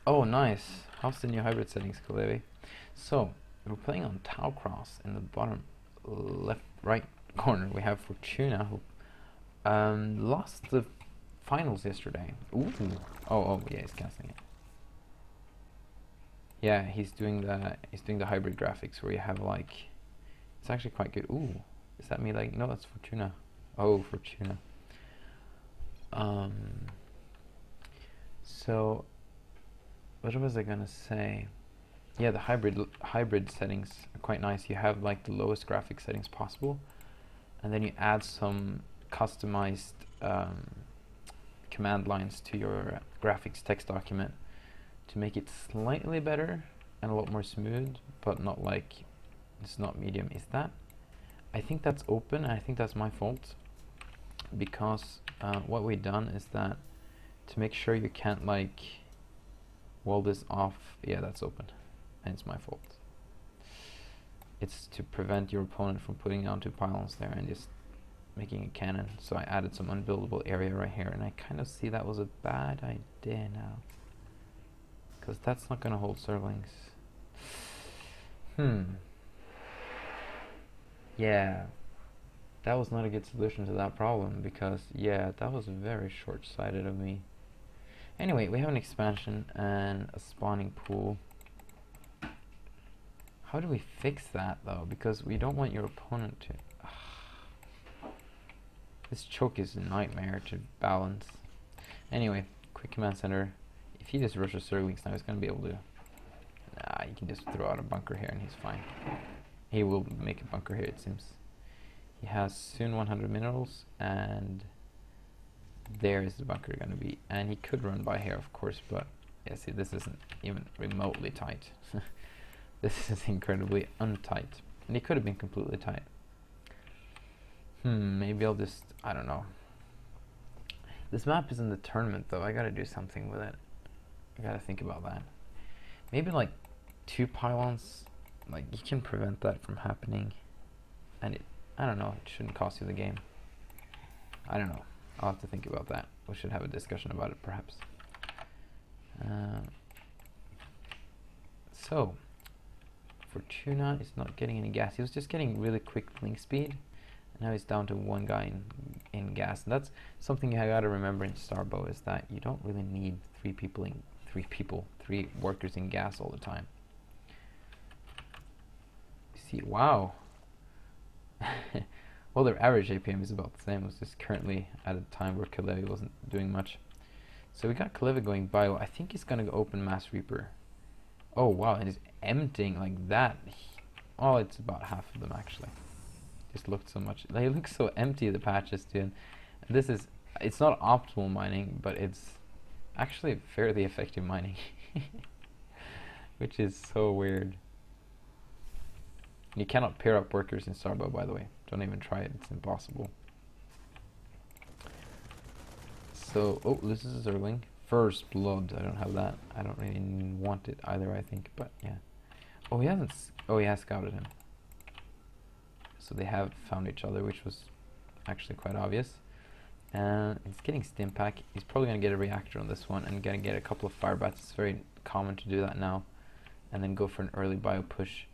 Oh, nice. How's the new hybrid settings, Kalevi? So, we're playing on Tau Cross in the bottom left, right corner. We have Fortuna, who lost the finals yesterday. Ooh. Oh, yeah, he's canceling it. Yeah, he's doing the hybrid graphics where you have like, it's actually quite good. Ooh, is that me? Like, no, that's Fortuna. Oh, Fortuna. So, what was I gonna say? Yeah, the hybrid settings are quite nice. You have like the lowest graphic settings possible, and then you add some customized command lines to your graphics text document to make it slightly better and a lot more smooth, but not like, it's not medium. Is that? I think that's open, and I think that's my fault, because what we've done is that to make sure you can't like wall this off. Yeah, that's open, and it's my fault. It's to prevent your opponent from putting down two pylons there and just making a cannon. So I added some unbuildable area right here, and I kind of see that was a bad idea now, because that's not going to hold Zerglings. Yeah, that was not a good solution to that problem, because yeah, that was very short-sighted of me. Anyway, we have an expansion and a spawning pool. How do we fix that though? Because we don't want your opponent to... This choke is a nightmare to balance. Anyway, quick command center. If he just rushes Zerglings now, he's going to be able to... Nah, he can just throw out a bunker here and he's fine. He will make a bunker here, it seems. He has soon 100 minerals, and there is the bunker going to be. And he could run by here, of course, but yeah, see, this isn't even remotely tight. This is incredibly untight. And he could have been completely tight. Maybe I'll just, I don't know. This map is in the tournament, though. I gotta do something with it. I gotta think about that. Maybe like 2 pylons, like you can prevent that from happening. And I don't know, it shouldn't cost you the game. I don't know. I'll have to think about that. We should have a discussion about it, perhaps. So, Fortuna is not getting any gas. He was just getting really quick link speed, and now he's down to 1 guy in gas. And that's something you gotta remember in Starbow, is that you don't really need 3 workers in gas all the time. You see, wow. Well, their average APM is about the same. It was just currently at a time where Kalevi wasn't doing much. So we got Kalevi going bio. I think he's gonna go open Mass Reaper. Oh wow, and he's emptying like that. Oh, it's about half of them actually. Just looked so much. They look so empty, the patches, dude. This is, it's not optimal mining, but it's actually fairly effective mining, which is so weird. You cannot pair up workers in Starbow, by the way. Don't even try it, it's impossible. So, oh, this is a Zergling. First blood, I don't have that. I don't really want it either, I think, but yeah. Oh, he hasn't, oh, he has scouted him. So they have found each other, which was actually quite obvious. And he's getting Stimpack. He's probably going to get a reactor on this one and going to get a couple of fire bats. It's very common to do that now. And then go for an early bio push,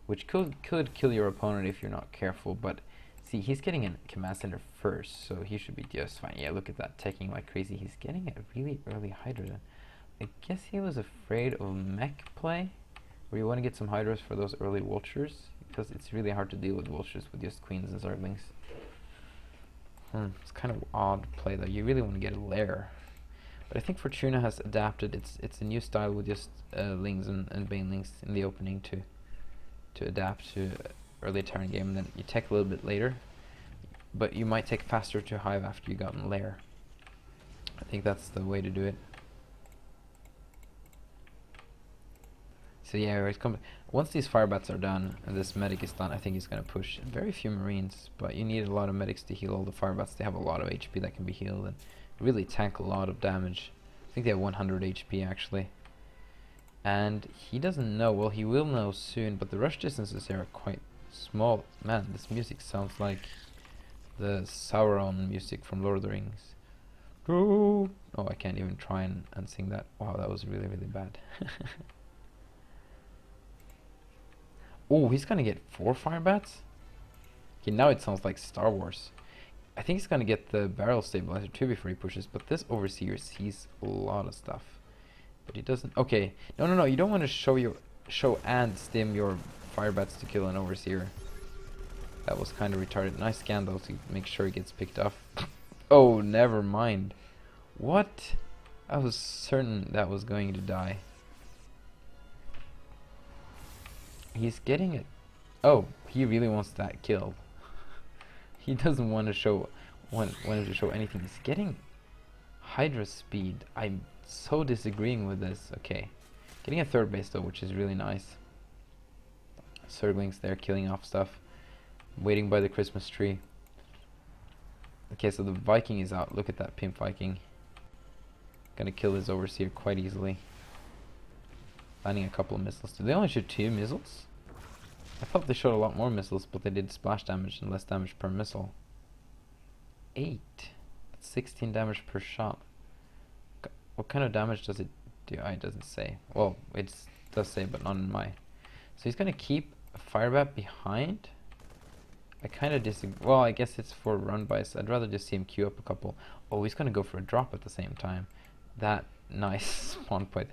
which could kill your opponent if you're not careful. But see, he's getting a command center first, so he should be just fine. Yeah, look at that, taking like crazy. He's getting a really early hydrogen. I guess he was afraid of mech play, where you want to get some hydras for those early vultures, because it's really hard to deal with vultures with just queens and zerglings. It's kind of odd play though. You really want to get a lair. But I think Fortuna has adapted. It's a new style with just lings and banelings in the opening to adapt to early Terran game, and then you take a little bit later, but you might take faster to hive after you got in lair. I think that's the way to do it. So yeah, once these fire bats are done and this medic is done, I think he's gonna push. Very few marines, but you need a lot of medics to heal all the fire bats. They have a lot of HP that can be healed and really tank a lot of damage. I think they have 100 HP actually. And he doesn't know, well he will know soon, but the rush distances here are quite small. Man, this music sounds like the Sauron music from Lord of the Rings. Oh, I can't even try and sing that. Wow, that was really, really bad. Oh, he's gonna get 4 fire bats? Okay, now it sounds like Star Wars. I think he's gonna get the barrel stabilizer too before he pushes, but this overseer sees a lot of stuff. But he doesn't. Okay, no, you don't want to show and stim your fire bats to kill an overseer. That was kind of retarded. Nice scan though to make sure he gets picked off. Oh, never mind. What? I was certain that was going to die. He's getting it. Oh, he really wants that killed. He doesn't want to show to show anything. He's getting Hydra speed. I'm so disagreeing with this. Okay. Getting a third base though, which is really nice. Zerglings there killing off stuff. Waiting by the Christmas tree. Okay, so the Viking is out. Look at that pimp Viking. Gonna kill his overseer quite easily. Landing a couple of missiles. Did they only shoot 2 missiles? I thought they shot a lot more missiles, but they did splash damage and less damage per missile. 8. That's 16 damage per shot. What kind of damage does it do? It doesn't say. Well, it does say, but not in my. So he's gonna keep a firebat behind. I kind of disagree. Well, I guess it's for run by, so I'd rather just see him queue up a couple. Oh, he's gonna go for a drop at the same time. That nice spawn point.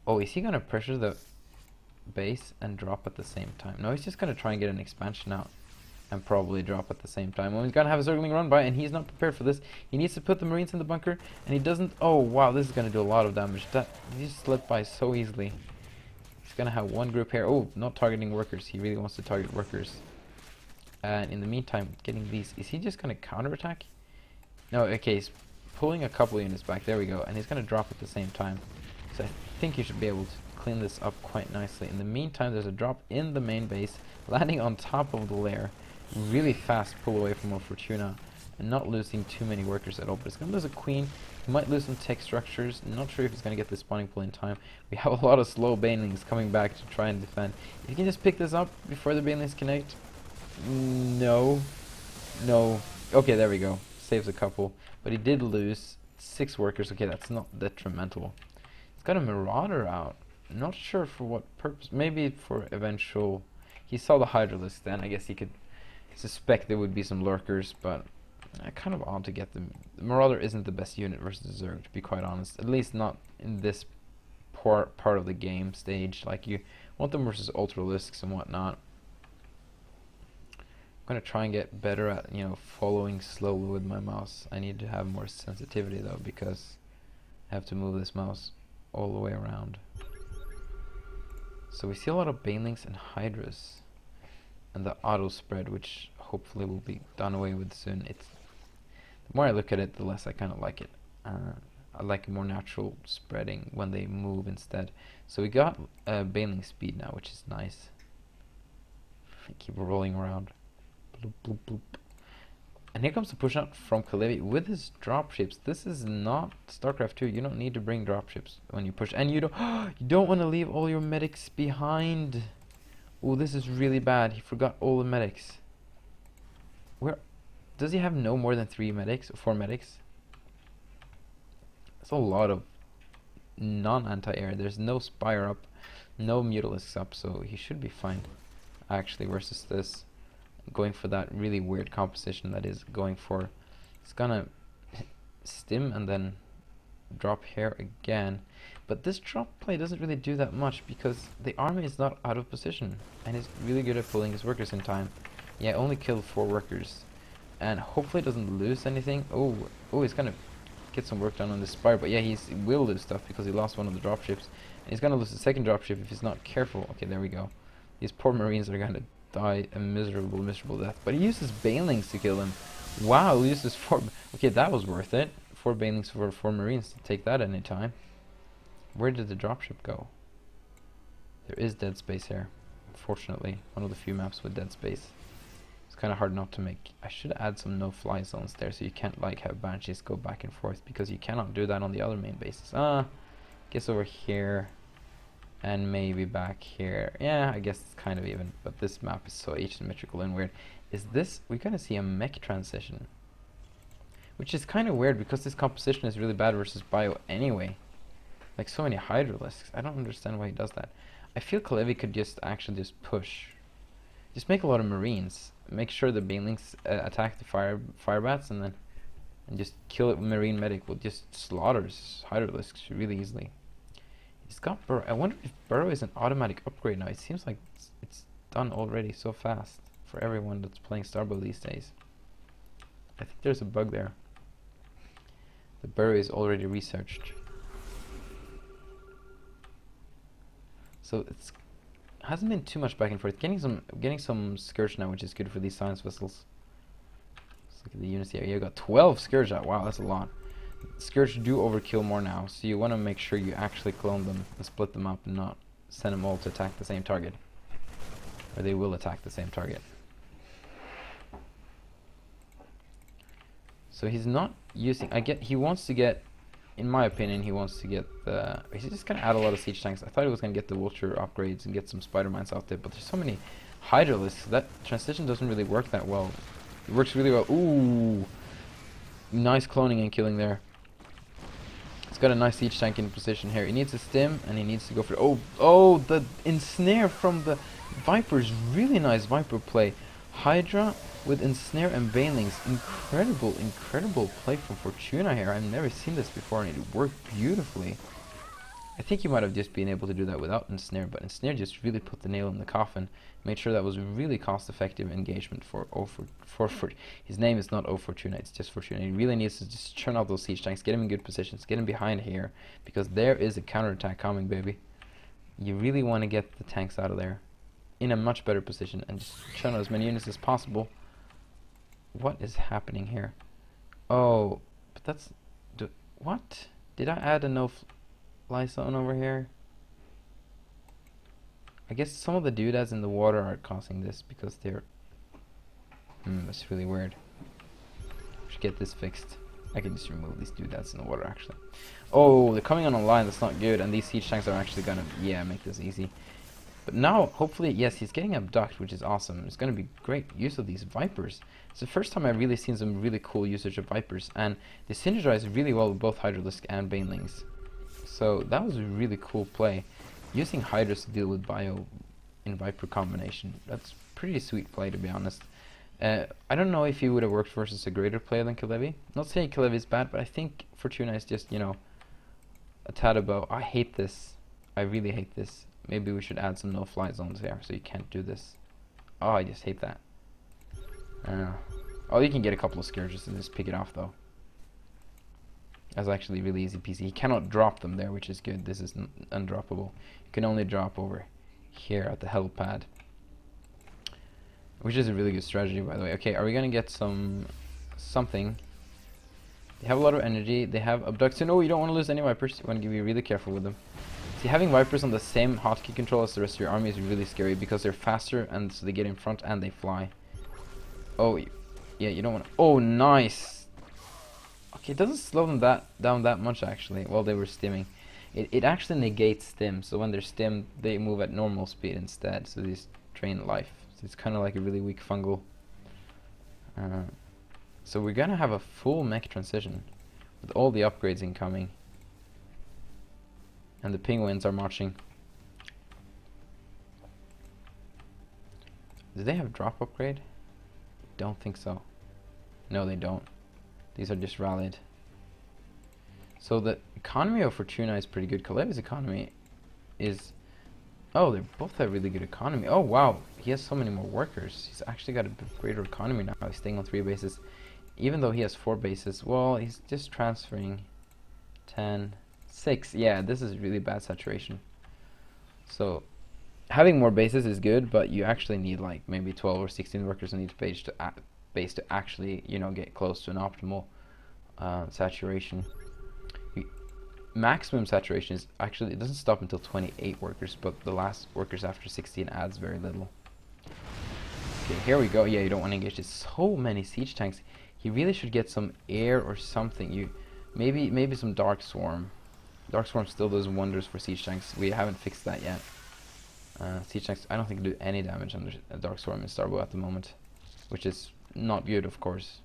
Oh, is he gonna pressure the base and drop at the same time? No, he's just gonna try and get an expansion out and probably drop at the same time. Well, he's gonna have a circling run by, and he's not prepared for this. He needs to put the Marines in the bunker, and he doesn't. Oh wow, this is gonna do a lot of damage. That he just slipped by so easily. He's gonna have one group here. Oh, not targeting workers. He really wants to target workers. And in the meantime, getting these. Is he just gonna counterattack? No. Okay, he's pulling a couple units back. There we go, and he's gonna drop at the same time. So I think you should be able to clean this up quite nicely. In the meantime, there's a drop in the main base, landing on top of the lair. Really fast pull away from a Fortuna, and not losing too many workers at all. But it's going to lose a queen. He might lose some tech structures. Not sure if he's going to get the spawning pool in time. We have a lot of slow banelings coming back to try and defend. If you can just pick this up before the banelings connect. No. Okay, there we go. Saves a couple. But he did lose 6 workers. Okay, that's not detrimental. He's got a Marauder out. Not sure for what purpose. Maybe for eventual. He saw the Hydralisk then. I guess he could suspect there would be some lurkers, but kind of odd to get them. The Marauder isn't the best unit versus Zerg, to be quite honest. At least not in this part of the game stage. Like, you want them versus Ultralisks and whatnot. I'm going to try and get better at, following slowly with my mouse. I need to have more sensitivity, though, because I have to move this mouse all the way around. So we see a lot of Banelings and Hydras. And the auto spread, which hopefully will be done away with soon. The more I look at it, the less I kind of like it. I like more natural spreading when they move instead. So we got Baneling speed now, which is nice. I keep rolling around. Bloop, bloop, bloop. And here comes the push out from Kalevi with his dropships. This is not StarCraft 2. You don't need to bring dropships when you push, and you don't want to leave all your medics behind. Oh, this is really bad. He forgot all the medics. Where does he have no more than 3 medics, 4 medics? That's a lot of non-anti-air. There's no Spire up, no Mutalisks up, so he should be fine. Actually, versus this, going for that really weird composition that is going for. It's gonna stim and then drop here again. But this drop play doesn't really do that much because the army is not out of position and he's really good at pulling his workers in time. Yeah, only killed 4 workers and hopefully doesn't lose anything. Oh, he's gonna get some work done on this Spire, but yeah, he will lose stuff because he lost one of the dropships. And he's gonna lose the second dropship if he's not careful. Okay, there we go. These poor Marines are gonna die a miserable death. But he uses Banelings to kill him. Wow, he uses 4. Okay, that was worth it. 4 Banelings for 4 Marines to take that any time. Where did the dropship go? There is dead space here. Unfortunately, one of the few maps with dead space. It's kind of hard not to make. I should add some no-fly zones there so you can't like have Banshees go back and forth because you cannot do that on the other main bases. Guess over here and maybe back here. Yeah, I guess it's kind of even, but this map is so asymmetrical and weird. is this, we're gonna see a mech transition. Which is kind of weird because this composition is really bad versus bio anyway. Like so many Hydralisks. I don't understand why he does that. I feel Kalevi could just actually just push. Just make a lot of Marines. Make sure the Banelings attack the fire bats and just kill it with Marine Medic will just slaughters Hydralisks really easily. He's got Burrow. I wonder if Burrow is an automatic upgrade now. It seems like it's done already so fast for everyone that's playing Starbow these days. I think there's a bug there. The Burrow is already researched. So it's hasn't been too much back and forth. Getting some Scourge now, which is good for these science vessels. Let's look at the units here. You got 12 Scourge out. Wow, that's a lot. Scourge do overkill more now, so you want to make sure you actually clone them and split them up and not send them all to attack the same target. Or they will attack the same target. So he's not using, he wants to get, in my opinion, he wants to get the, he's just going to add a lot of siege tanks. I thought he was going to get the Vulture upgrades and get some Spider-Mines out there, but there's so many Hydralisks, that transition doesn't really work that well. It works really well. Ooh! Nice cloning and killing there. He's got a nice siege tank in position here. He needs a stim, and he needs to go for, oh, the ensnare from the Vipers. Really nice Viper play. Hydra with ensnare and banelings. Incredible play from Fortuna here. I've never seen this before, and it worked beautifully. I think he might have just been able to do that without ensnare, but ensnare just really put the nail in the coffin. Made sure that was really cost-effective engagement for his name is not O Fortuna, it's just Fortuna. He really needs to just churn out those siege tanks, get him in good positions, get him behind here, because there is a counterattack coming, baby. You really want to get the tanks out of there in a much better position and just churn out as many units as possible. What is happening here? Oh, but that's... what? Did I add a no-fly zone over here? I guess some of the doodads in the water are causing this because they're... that's really weird. Should get this fixed. I can just remove these doodads in the water, actually. Oh, they're coming on a line, that's not good, and these siege tanks are actually gonna, make this easy. But now, hopefully, yes, he's getting abduct, which is awesome. It's gonna be great use of these Vipers. It's the first time I've really seen some really cool usage of Vipers, and they synergize really well with both Hydralisk and Banelings. So that was a really cool play. Using Hydras to deal with Bio in Viper combination, that's pretty sweet play, to be honest. I don't know if he would have worked versus a greater player than Kalevi. Not saying Kalevi is bad, but I think Fortuna is just, a tad above. I hate this. I really hate this. Maybe we should add some no-fly zones there, so you can't do this. Oh, I just hate that. Oh, you can get a couple of Scourges and just pick it off, though. That's actually really easy peasy. He cannot drop them there, which is good. This is undroppable. You can only drop over here at the helipad, which is a really good strategy, by the way. Okay, are we gonna get something? They have a lot of energy. They have abduction. No, you don't want to lose any Vipers. You want to be really careful with them. See, having Vipers on the same hotkey control as the rest of your army is really scary because they're faster, and so they get in front and they fly. Oh, yeah, you don't want to. Oh, nice. Okay, it doesn't slow them down that much, actually, while they were stimming. It actually negates stim, so when they're stimmed, they move at normal speed instead, so these drain life. So it's kind of like a really weak fungal. So we're gonna have a full mech transition with all the upgrades incoming. And the penguins are marching. Do they have drop upgrade? Don't think so. No, they don't. These are just rallied. So the economy of Fortuna is pretty good. Kalevi's economy is... oh, they both have really good economy. Oh, wow. He has so many more workers. He's actually got a greater economy now. He's staying on 3 bases. Even though he has 4 bases, well, he's just transferring 10, 6. Yeah, this is really bad saturation. So having more bases is good, but you actually need like maybe 12 or 16 workers on each base to actually, get close to an optimal saturation. Maximum saturation is actually, it doesn't stop until 28 workers, but the last workers after 16 adds very little. Okay, here we go. Yeah, you don't want to engage. There's so many siege tanks. He really should get some air or something. Maybe some Dark Swarm. Dark Swarm still does wonders for siege tanks. We haven't fixed that yet. Siege tanks, I don't think do any damage under Dark Swarm in Starbow at the moment. which is not good, of course.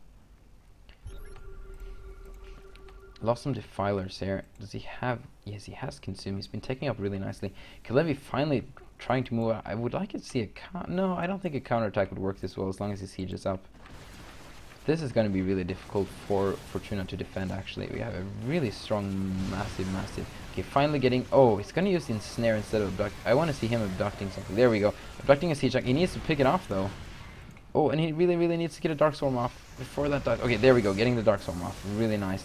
Lost some defilers here. Does he have... Yes, he has consumed. He's been taking up really nicely. Kalevi finally trying to move out. I would like to see a... No, I don't think a counterattack would work this well as long as he sieges up. This is going to be really difficult for Fortuna to defend, actually. We have a really strong, massive... Okay, finally getting... Oh, he's going to use the ensnare instead of abduct. I want to see him abducting something. There we go. Abducting a siege tank. He needs to pick it off, though. Oh, and he really needs to get a Dark Swarm off before that dies. Okay, there we go. Getting the Dark Swarm off. Really nice.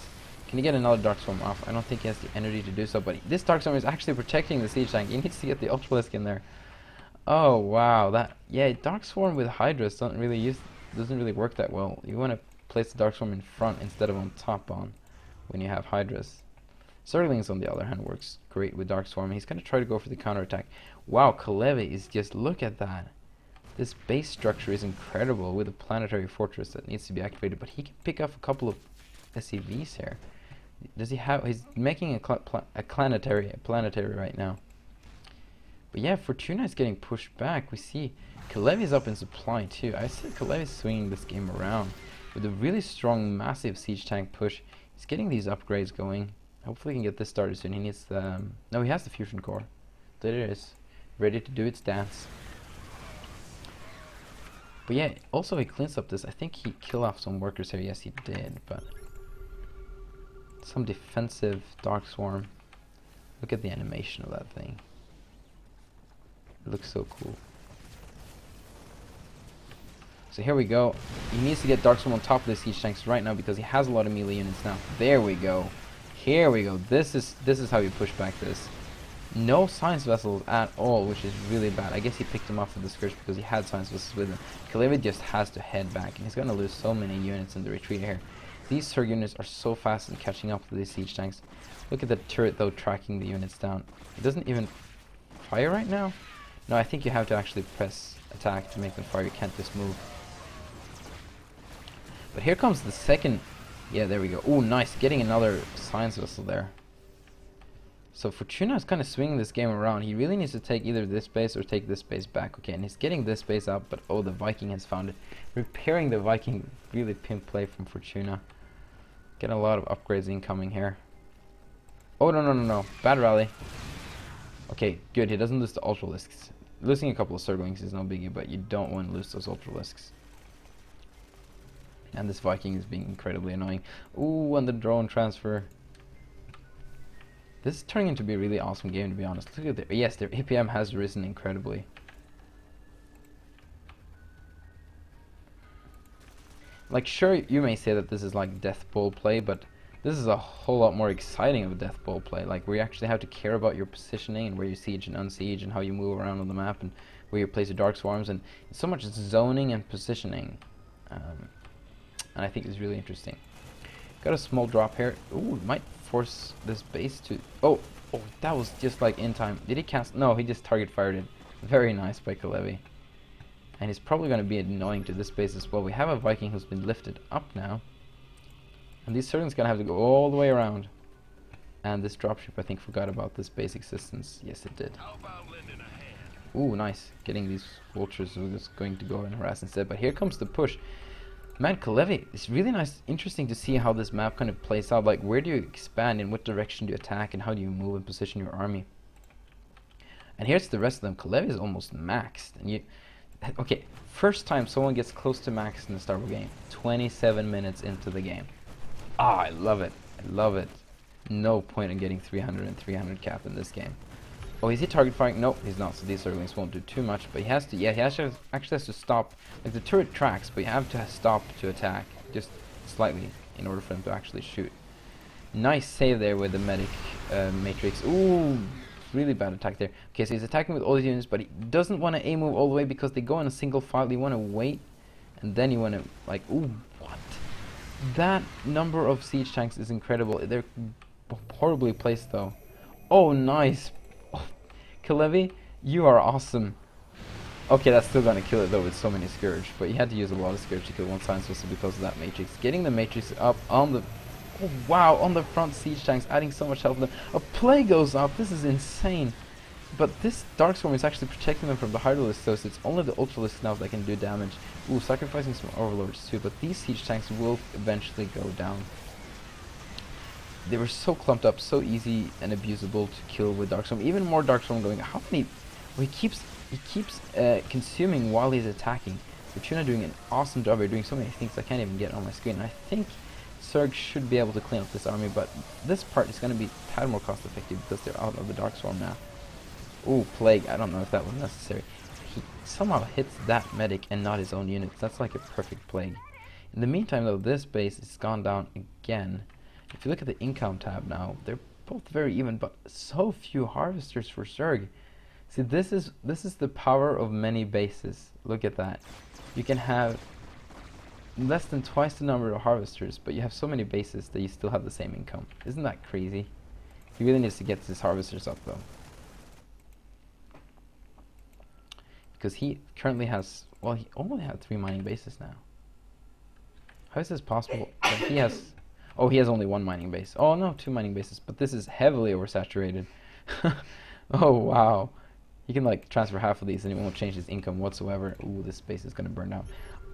Can he get another Dark Swarm off? I don't think he has the energy to do so, but this Dark Swarm is actually protecting the siege tank. He needs to get the Ultralisk in there. Oh, wow. That... Yeah, Dark Swarm with Hydras doesn't really work that well. You want to place the Dark Swarm in front instead of on top when you have Hydras. Zerglings, on the other hand, works great with Dark Swarm. He's going to try to go for the counterattack. Wow, Kalevi is just... Look at that. This base structure is incredible with a planetary fortress that needs to be activated, but he can pick up a couple of SCVs here. Does he have... He's making a planetary right now. But yeah, Fortuna is getting pushed back. We see Kalevi's up in supply too. I see Kalevi swinging this game around with a really strong, massive siege tank push. He's getting these upgrades going. Hopefully he can get this started soon. He needs the... No, he has the fusion core. There it is. Ready to do its dance. But yeah, also he cleans up this. I think he killed off some workers here. Yes, he did, but... Some defensive Dark Swarm. Look at the animation of that thing. It looks so cool. So here we go. He needs to get Dark Swarm on top of the siege tanks right now because he has a lot of melee units now. There we go. Here we go. This is how you push back this. No science vessels at all, which is really bad. I guess he picked them off with the Scourge because he had science vessels with him. Kalevi just has to head back, and he's going to lose so many units in the retreat here. These Zerg units are so fast in catching up to these siege tanks. Look at the turret, though, tracking the units down. It doesn't even fire right now? No, I think you have to actually press attack to make them fire. You can't just move. But here comes the second... Yeah, there we go. Oh, nice. Getting another science vessel there. So Fortuna is kind of swinging this game around. He really needs to take either this base or take this base back. Okay, and he's getting this base up, but oh, the Viking has found it. Repairing the Viking, really pimp play from Fortuna. Getting a lot of upgrades incoming here. Oh, no. Bad rally. Okay, good. He doesn't lose the Ultralisks. Losing a couple of Zerglings is no biggie, but you don't want to lose those Ultralisks. And this Viking is being incredibly annoying. Ooh, and the drone transfer. This is turning into be a really awesome game, to be honest. Look at their... Yes, their APM has risen incredibly. Like, sure, you may say that this is like Death Bowl play, but this is a whole lot more exciting of a Death Bowl play. Like, where you actually have to care about your positioning and where you siege and unsiege and how you move around on the map and where you place your Dark Swarms, and so much zoning and positioning. And I think it's really interesting. Got a small drop here. Ooh, might force this base to... Oh, that was just like in time. Did he cast... No, he just target fired it. Very nice by Kalevi. And he's probably going to be annoying to this base as well. We have a Viking who's been lifted up now. And these Zerglings going to have to go all the way around. And this dropship, I think, forgot about this base existence. Yes, it did. Ooh, nice. Getting these vultures who is going to go and harass instead. But here comes the push. Man, Kalevi, it's really nice, interesting to see how this map kind of plays out. Like, where do you expand, in what direction do you attack, and how do you move and position your army? And here's the rest of them. Kalevi is almost maxed. And you... Okay, first time someone gets close to max in the Star Wars game. 27 minutes into the game. Ah, I love it. I love it. No point in getting 300 and 300 cap in this game. Oh, is he target firing? Nope, he's not. So these Zerglings won't do too much. But he has to, yeah, he actually has to stop. Like, the turret tracks, but you have to stop to attack. Just slightly, in order for them to actually shoot. Nice save there with the medic matrix. Ooh, really bad attack there. Okay, so he's attacking with all these units, but he doesn't want to A-move all the way because they go in a single file. You want to wait, and then you want to, like, ooh, what? That number of siege tanks is incredible. They're horribly placed, though. Oh, nice. Kalevi, you are awesome. Okay, that's still gonna kill it though with so many Scourge, but you had to use a lot of Scourge to kill one science vessel because of that matrix. Getting the matrix up on the... Oh, wow, on the front siege tanks, adding so much health to them. A play goes up, this is insane. But this Dark Swarm is actually protecting them from the Hydralisks, so it's only the Ultralisks now that can do damage. Ooh, sacrificing some Overlords too, but these siege tanks will eventually go down. They were so clumped up, so easy and abusable to kill with Dark Swarm. Even more Dark Swarm going. How many? Well, he keeps consuming while he's attacking. Fortuna doing an awesome job. They're doing so many things I can't even get on my screen. I think Zerg should be able to clean up this army, but this part is going to be a tad more cost effective because they're out of the Dark Swarm now. Ooh, Plague. I don't know if that was necessary. He somehow hits that medic and not his own units. That's like a perfect Plague. In the meantime, though, this base has gone down again. If you look at the income tab now, they're both very even, but so few harvesters for Zerg. See, this is the power of many bases. Look at that. You can have less than twice the number of harvesters, but you have so many bases that you still have the same income. Isn't that crazy? He really needs to get his harvesters up, though. Because he currently has, well, he only had 3 mining bases now. How is this possible? He has, oh, he has only 1 mining base. Oh no, 2 mining bases, but this is heavily oversaturated. Oh wow. He can like transfer half of these and it won't change his income whatsoever. Ooh, this base is gonna burn down.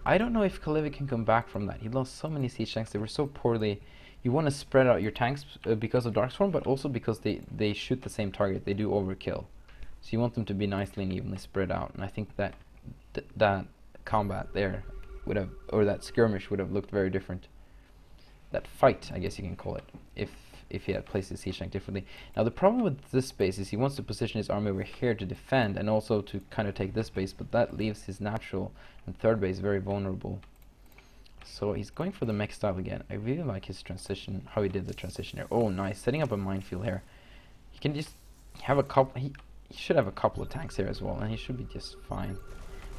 I don't know if Kalevi can come back from that. He lost so many siege tanks. They were so poorly. You want to spread out your tanks because of Darkstorm, but also because they shoot the same target. They do overkill. So you want them to be nicely and evenly spread out. And I think that that combat there would have, or that skirmish would have looked very different. That fight, I guess you can call it, if he had placed his siege tank differently. Now the problem with this base is he wants to position his army over here to defend and also to kind of take this base, but that leaves his natural and third base very vulnerable. So he's going for the mech style again. I really like his transition, how he did the transition here. Oh nice, setting up a minefield here. He can just have a couple, he should have a couple of tanks here as well, and he should be just fine.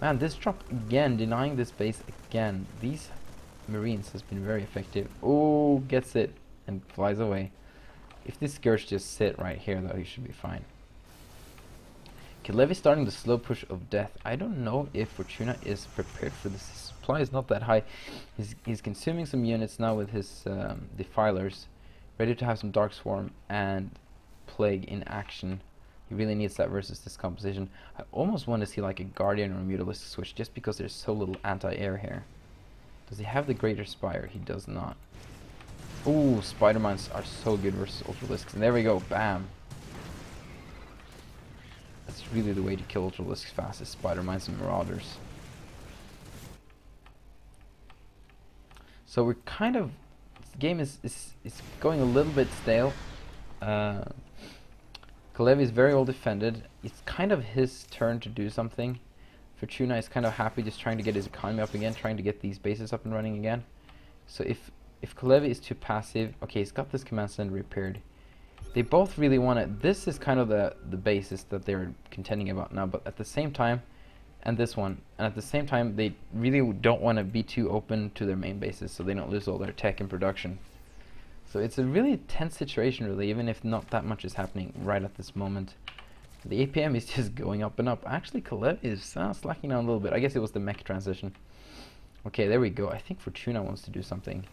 Man, this drop again, denying this base again. These Marines has been very effective. Oh, gets it and flies away. If this Scourge just sit right here though, he should be fine. Kalevi starting the slow push of death. I don't know if Fortuna is prepared for this. His supply is not that high. He's consuming some units now with his defilers, ready to have some Dark Swarm and Plague in action. He really needs that versus this composition. I almost want to see like a Guardian or a Mutalisk switch just because there's so little anti-air here. Does he have the Greater Spire? He does not. Ooh, Spider Mines are so good versus Ultralisks. And there we go, bam. That's really the way to kill Ultralisks fast, is Spider Mines and Marauders. So we're kind of, this game is going a little bit stale. Kalevi is very well defended. It's kind of his turn to do something. Fortuna is kind of happy just trying to get his economy up again, trying to get these bases up and running again. So if Kalevi is too passive, okay, he's got this command center repaired. They both really want it. This is kind of the basis that they're contending about now, but at the same time, and this one, and at the same time, they really don't want to be too open to their main bases so they don't lose all their tech and production. So it's a really tense situation, really, even if not that much is happening right at this moment. The APM is just going up and up. Actually, Kalevi is slacking down a little bit. I guess it was the mech transition. Okay, there we go. I think Fortuna wants to do something.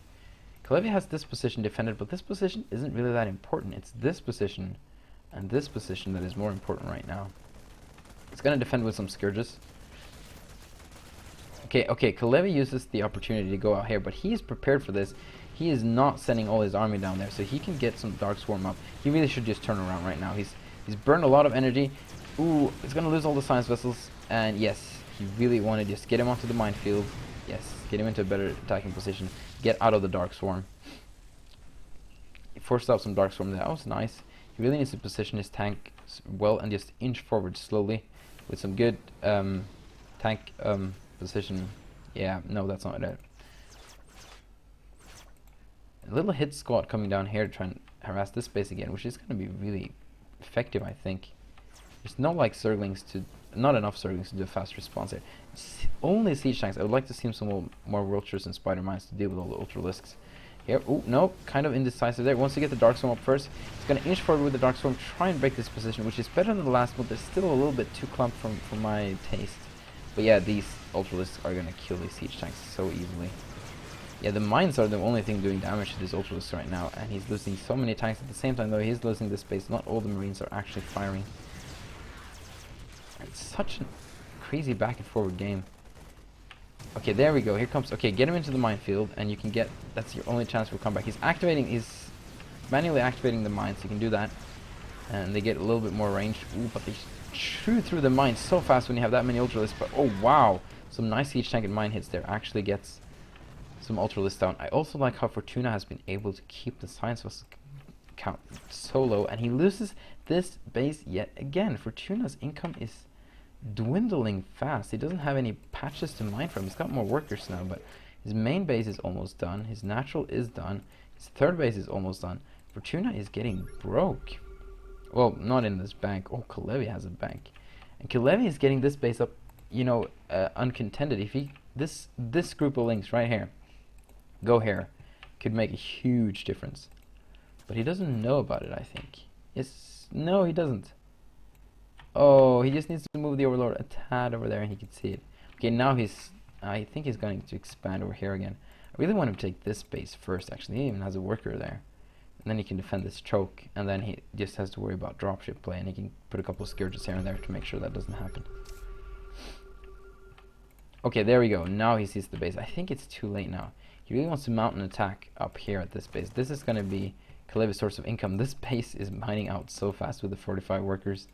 Kalevi has this position defended, but this position isn't really that important. It's this position and this position that is more important right now. It's going to defend with some Scourges. Okay, Kalevi uses the opportunity to go out here, but he is prepared for this. He is not sending all his army down there, so he can get some Dark Swarm up. He really should just turn around right now. He's burned a lot of energy. Ooh, he's going to lose all the science vessels. And yes, he really wanted to just get him onto the minefield. Yes, get him into a better attacking position. Get out of the Dark Swarm. He forced out some Dark Swarm there. That was nice. He really needs to position his tank well and just inch forward slowly with some good tank position. Yeah, no, that's not it. A little hit squad coming down here to try and harass this base again, which is going to be really effective, I think. There's no like Zerglings to, not enough Zerglings to do a fast response here. Only siege tanks. I would like to see some more Vultures and Spider Mines to deal with all the Ultralisks. Here, oh no, kind of indecisive there. Once you get the Dark Swarm up first, it's going to inch forward with the Dark Swarm, try and break this position, which is better than the last one. They're still a little bit too clumped for my taste. But yeah, these Ultralisks are going to kill these siege tanks so easily. Yeah, the mines are the only thing doing damage to this Ultralisk right now, and he's losing so many tanks at the same time, though he's losing this base. Not all the Marines are actually firing. It's such a crazy back and forward game. Okay, there we go. Here comes. Okay, get him into the minefield, and you can get. That's your only chance for comeback. He's activating. He's manually activating the mines. You can do that, and they get a little bit more range. Ooh, but they shoot through the mines so fast when you have that many ultralisks. But oh wow, some nice siege tank and mine hits there. Actually gets some ultralisks down. I also like how Fortuna has been able to keep the science vessel count so low, and he loses this base yet again. Fortuna's income is dwindling fast. He doesn't have any patches to mine from. He's got more workers now, but his main base is almost done. His natural is done. His third base is almost done. Fortuna is getting broke. Well, not in this bank. Oh, Kalevi has a bank, and Kalevi is getting this base up, you know, uncontended. If he this group of links right here, go here, could make a huge difference, but he doesn't know about it. I think. Yes, no, he doesn't. Oh, he just needs to move the overlord a tad over there and he can see it. Okay, now he's... I think he's going to expand over here again. I really want him to take this base first, actually. He even has a worker there. And then he can defend this choke. And then he just has to worry about dropship play. And he can put a couple of scourges here and there to make sure that doesn't happen. Okay, there we go. Now he sees the base. I think it's too late now. He really wants to mount an attack up here at this base. This is going to be Kalevi's source of income. This base is mining out so fast with the 45 workers.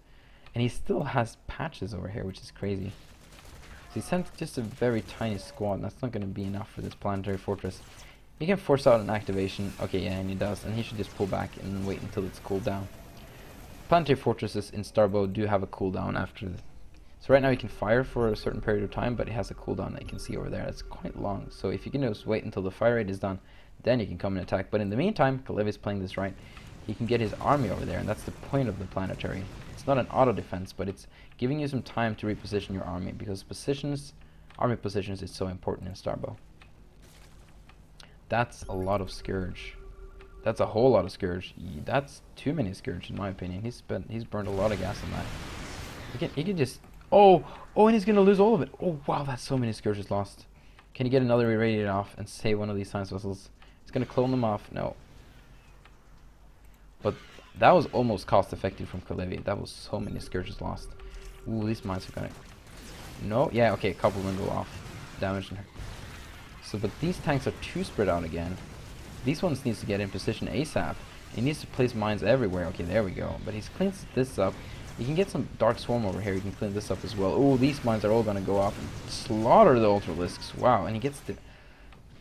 And he still has patches over here, which is crazy. So he sent just a very tiny squad. That's not going to be enough for this planetary fortress. He can force out an activation. Okay, yeah, and he does. And he should just pull back and wait until it's cooled down. Planetary fortresses in Starbow do have a cooldown after. So right now he can fire for a certain period of time, but it has a cooldown that you can see over there. It's quite long. So if you can just wait until the fire rate is done, then you can come and attack. But in the meantime, Kalevi is playing this right. He can get his army over there, and that's the point of the planetary. It's not an auto defense, but it's giving you some time to reposition your army, because army positions is so important in Starbow. That's a lot of Scourge. That's a whole lot of Scourge. That's too many Scourge in my opinion. He's burned a lot of gas on that. He can just and he's gonna lose all of it. Oh wow, that's so many Scourges lost. Can he get another irradiated off and save one of these science vessels? He's gonna clone them off. No. But that was almost cost effective from Kalevi. That was so many Scourges lost. Ooh, these mines are gonna... No? Yeah, okay, a couple of them go off. Damage in her. So, but these tanks are too spread out again. These ones needs to get in position ASAP. He needs to place mines everywhere. Okay, there we go. But he's cleaned this up. You can get some Dark Swarm over here. You can clean this up as well. Oh, these mines are all gonna go off and slaughter the Ultralisks. Wow, and he gets the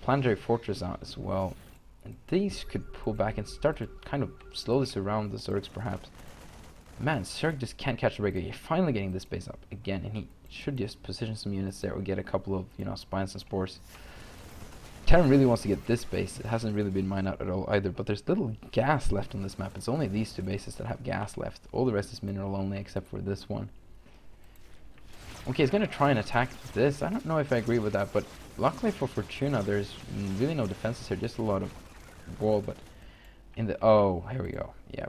Planetary Fortress out as well. And these could pull back and start to kind of slowly surround the Zergs, perhaps. Man, Zerg just can't catch a break. You're finally getting this base up again, and he should just position some units there or get a couple of, you know, spines and spores. Terran really wants to get this base. It hasn't really been mined out at all either, but there's little gas left on this map. It's only these two bases that have gas left. All the rest is mineral only except for this one. Okay, he's going to try and attack this. I don't know if I agree with that, but luckily for Fortuna, there's really no defenses here, just a lot of wall, but in the... Oh, here we go. Yeah.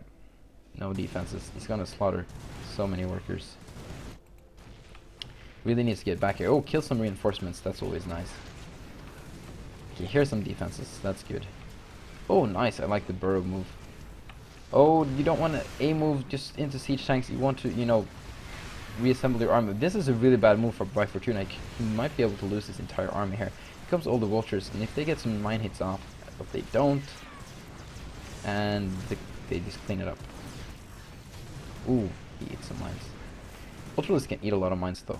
No defenses. He's going to slaughter so many workers. Really needs to get back here. Oh, kill some reinforcements. That's always nice. Okay, here's some defenses. That's good. Oh, nice. I like the burrow move. Oh, you don't want to A-move just into siege tanks. You want to, you know, reassemble your army. This is a really bad move by Fortuna. He might be able to lose his entire army here. Here comes all the vultures, and if they get some mine hits off, but they don't, and they just clean it up. Ooh, he eats some mines. Ultralisks can eat a lot of mines though.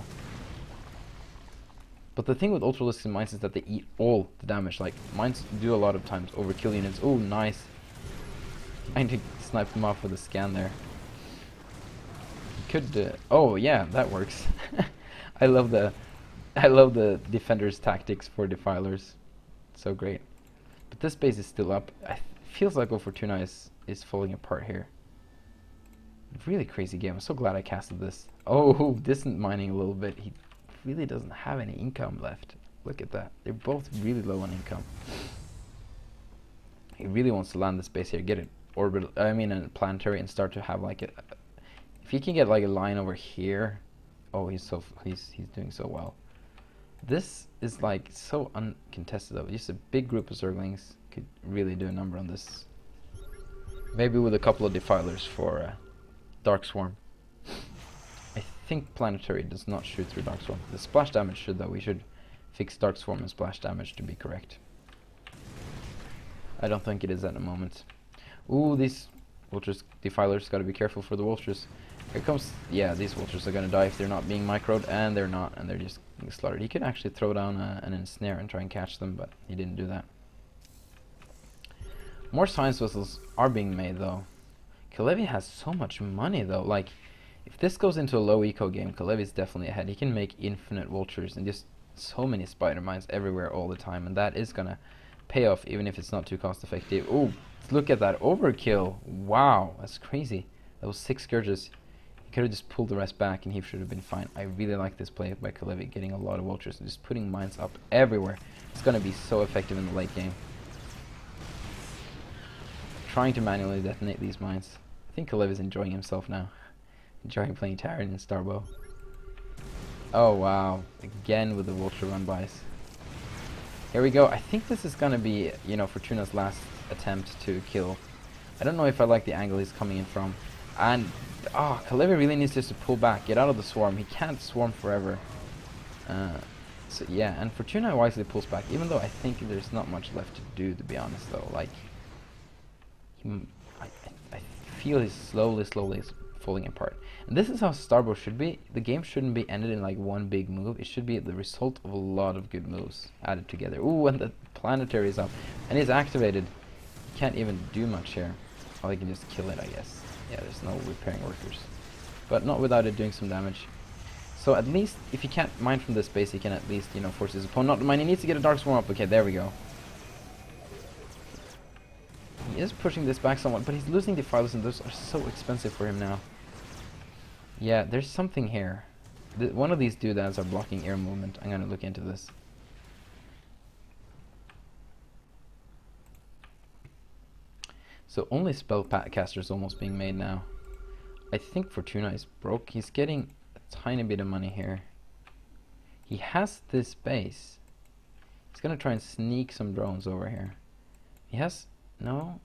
But the thing with Ultralisks and mines is that they eat all the damage. Like, mines do a lot of times overkill units. Oh, nice. Trying to snipe them off with a scan there. Could oh yeah, that works. I love the defender's tactics for defilers. So great. But this base is still up. Feels like Fortuna is falling apart here. Really crazy game. I'm so glad I casted this. Oh, distant mining a little bit. He really doesn't have any income left. Look at that. They're both really low on income. He really wants to land this base here, get it orbital. I mean, a planetary, and start to have like a. If he can get like a line over here, oh, he's doing so well. This is like so uncontested though. Just a big group of Zerglings could really do a number on this. Maybe with a couple of defilers for Dark Swarm. I think Planetary does not shoot through Darkstorm. The splash damage should, though. We should fix Darkstorm and splash damage to be correct. I don't think it is at the moment. Ooh, these Vultures, Defilers, gotta be careful for the Vultures. Here comes, yeah, these Vultures are gonna die if they're not being microed, and they're not, and they're just getting slaughtered. He could actually throw down an ensnare and try and catch them, but he didn't do that. More science vessels are being made, though. Kalevi has so much money, though. Like, if this goes into a low eco game, Kalevi's definitely ahead. He can make infinite Vultures and just so many spider mines everywhere all the time, and that is gonna pay off even if it's not too cost effective. Ooh, look at that overkill. Wow, that's crazy. That was 6 Scourges. He could have just pulled the rest back and he should have been fine. I really like this play by Kalevi, getting a lot of Vultures and just putting mines up everywhere. It's gonna be so effective in the late game. Trying to manually detonate these mines. I think Kalevi's enjoying himself now. Enjoying playing Terran and Starbow. Oh wow, again with the Vulture run-bys. Here we go. I think this is gonna be, you know, Fortuna's last attempt to kill. I don't know if I like the angle he's coming in from. And, Kalevi really needs just to pull back, get out of the swarm. He can't swarm forever. So yeah, and Fortuna wisely pulls back, even though I think there's not much left to do, to be honest, though. Like, I feel he's slowly falling apart. And this is how Starbow should be. The game shouldn't be ended in like one big move. It should be the result of a lot of good moves added together. Ooh, and the Planetary is up. And he's activated. He can't even do much here. Oh, he can just kill it, I guess. Yeah, there's no repairing workers. But not without it doing some damage. So at least, if he can't mine from this base, he can at least, you know, force his opponent not to mine. He needs to get a Dark Swarm up. Okay, there we go. He is pushing this back somewhat, but he's losing Defilers, and those are so expensive for him now. Yeah, there's something here. One of these doodads are blocking air movement. I'm gonna look into this. So only spellcasters almost being made now. I think Fortuna is broke. He's getting a tiny bit of money here. He has this base. He's gonna try and sneak some drones over here. He has no.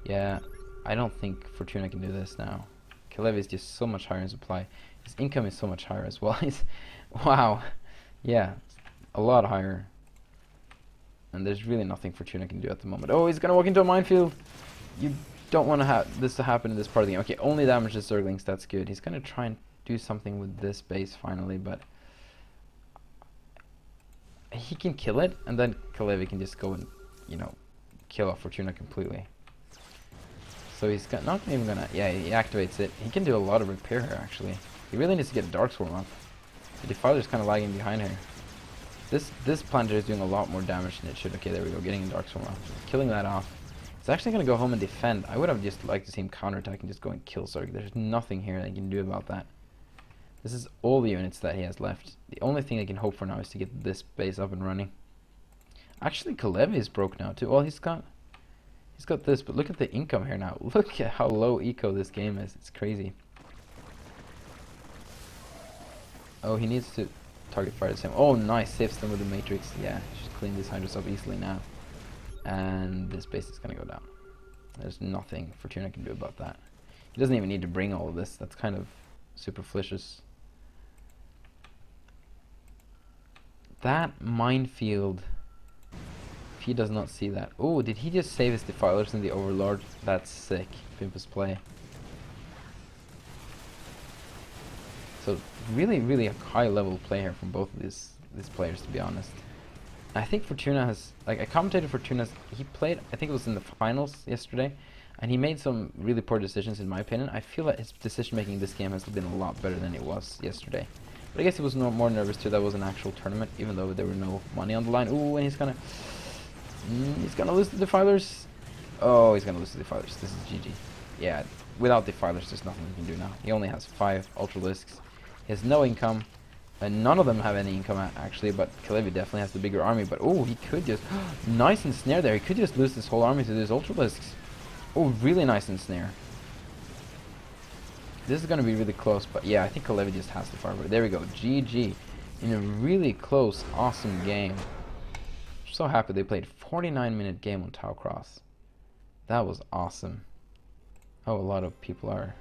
Yeah, I don't think Fortuna can do this now. Kalevi is just so much higher in supply. His income is so much higher as well. Wow. Yeah, a lot higher. And there's really nothing Fortuna can do at the moment. Oh, he's gonna walk into a minefield. You don't want to have this to happen in this part of the game. Okay, only damage the Zerglings. That's good. He's gonna try and do something with this base finally, but he can kill it, and then Kalevi can just go and, you know, kill off Fortuna completely. So he's not even gonna, yeah, he activates it. He can do a lot of repair here, actually. He really needs to get a Dark Swarm up. The Defiler's kind of lagging behind here. This Planetary is doing a lot more damage than it should. Okay, there we go, getting a Dark Swarm up. Killing that off. He's actually gonna go home and defend. I would have just liked to see him counterattack and just go and kill Zerg. There's nothing here that he can do about that. This is all the units that he has left. The only thing I can hope for now is to get this base up and running. Actually, Kalevi is broke now too. Well, he's got this, but look at the income here now. Look at how low eco this game is. It's crazy. Oh, he needs to target fire the same. Oh, nice. Saves them with the Matrix. Yeah, should clean this Hydras up easily now. And this base is going to go down. There's nothing Fortuna can do about that. He doesn't even need to bring all of this. That's kind of superfluous. That minefield... He does not see that. Oh, did he just save his Defilers in the Overlord? That's sick. Pimpus play. So really, really a high level play here from both of these players, to be honest. I think Fortuna has, like, I commentated Fortuna's, he played, I think it was in the finals yesterday, and he made some really poor decisions in my opinion. I feel that his decision making in this game has been a lot better than it was yesterday. But I guess he was more nervous too. That was an actual tournament, even though there were no money on the line. Ooh, and he's gonna lose the Defilers. Oh, he's gonna lose the Defilers. This is GG. Yeah, without Defilers, there's nothing he can do now. He only has 5 Ultralisks. He has no income. And none of them have any income actually, but Kalevi definitely has the bigger army. But oh, he could just... nice ensnare there. He could just lose this whole army to these Ultralisks. Oh, really nice ensnare. This is going to be really close, but yeah, I think Kalevi just has the fireball. There we go. GG. In a really close, awesome game. So happy they played 49-minute game on Tau Cross. That was awesome. Oh, a lot of people are